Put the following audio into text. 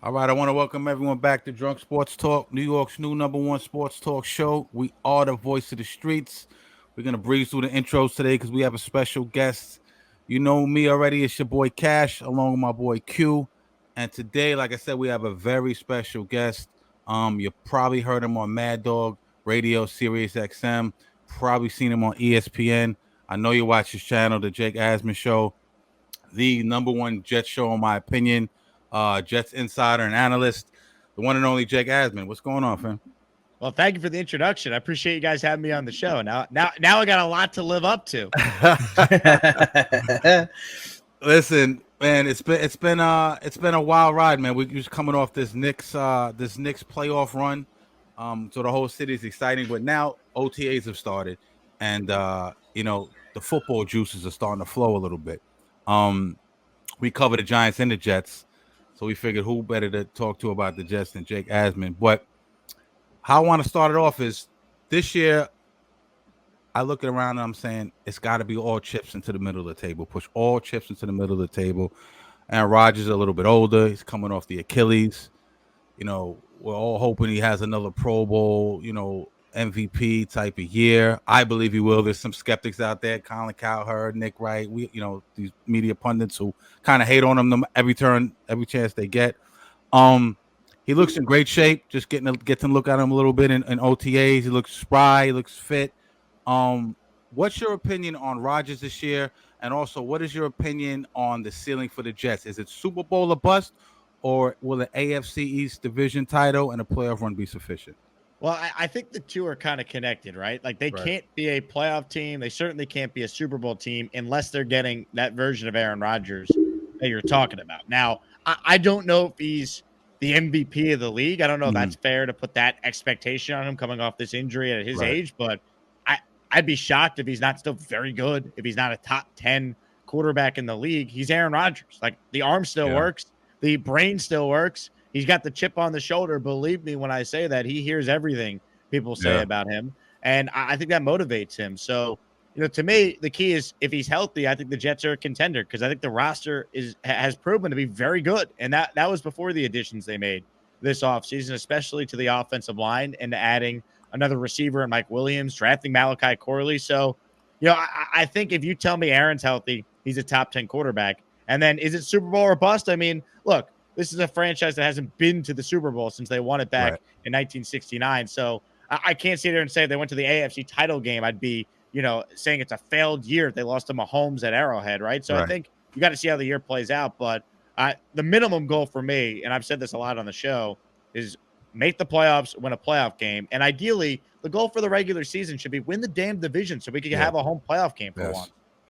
All right, I want to welcome everyone back to Drunk Sports Talk, New York's new number one sports talk show. We are the voice of the streets. We're going to breeze through the intros today because we have a special guest. You know me already. It's your boy Cash, along with my boy Q. And today, like I said, we have a very special guest. You probably heard him on Mad Dog Radio, Sirius XM. Probably seen him on ESPN. I know you watch his channel, the Jake Asman Show, the number one Jets show, in my opinion. Jets insider and analyst, the one and only Jake Asman. What's going on, fam? Well, thank you for the introduction. I appreciate you guys having me on the show. Now I got a lot to live up to. Listen, man, it's been a wild ride, man. We're just coming off this Knicks playoff run. So the whole city is exciting, but now OTAs have started, and the football juices are starting to flow a little bit. We cover the Giants and the Jets, so we figured who better to talk to about the Jets than Jake Asman. But how I want to start it off is this year, I look around and I'm saying it's got to be all chips into the middle of the table. Push all chips into the middle of the table. And Rodgers is a little bit older. He's coming off the Achilles. We're all hoping he has another Pro Bowl, MVP type of year. I believe he will. There's some skeptics out there, Colin Cowherd, Nick Wright, these media pundits who kind of hate on him every chance they get. He looks in great shape. Just get to look at him a little bit in OTAs. He looks spry. He looks fit. What's your opinion on Rodgers this year? And also, what is your opinion on the ceiling for the Jets? Is it Super Bowl or bust, or will the AFC East division title and a playoff run be sufficient? Well, I think the two are kind of connected, right? Like they can't be a playoff team. They certainly can't be a Super Bowl team unless they're getting that version of Aaron Rodgers that you're talking about. Now, I don't know if he's the MVP of the league. I don't know if that's fair to put that expectation on him coming off this injury at his age, but I'd be shocked if he's not still very good, if he's not a top 10 quarterback in the league. He's Aaron Rodgers. Like the arm still works. The brain still works. He's got the chip on the shoulder. Believe me when I say that. He hears everything people say about him, and I think that motivates him. So, to me, the key is if he's healthy, I think the Jets are a contender because I think the roster has proven to be very good, and that was before the additions they made this offseason, especially to the offensive line and adding another receiver in Mike Williams, drafting Malachi Corley. So, I think if you tell me Aaron's healthy, he's a top 10 quarterback. And then is it Super Bowl or bust? I mean, look, this is a franchise that hasn't been to the Super Bowl since they won it back in 1969. So I can't sit there and say if they went to the AFC title game, I'd be, saying it's a failed year if they lost to Mahomes at Arrowhead, right? So I think you got to see how the year plays out. But the minimum goal for me, and I've said this a lot on the show, is make the playoffs, win a playoff game. And ideally, the goal for the regular season should be win the damn division so we can have a home playoff game for once.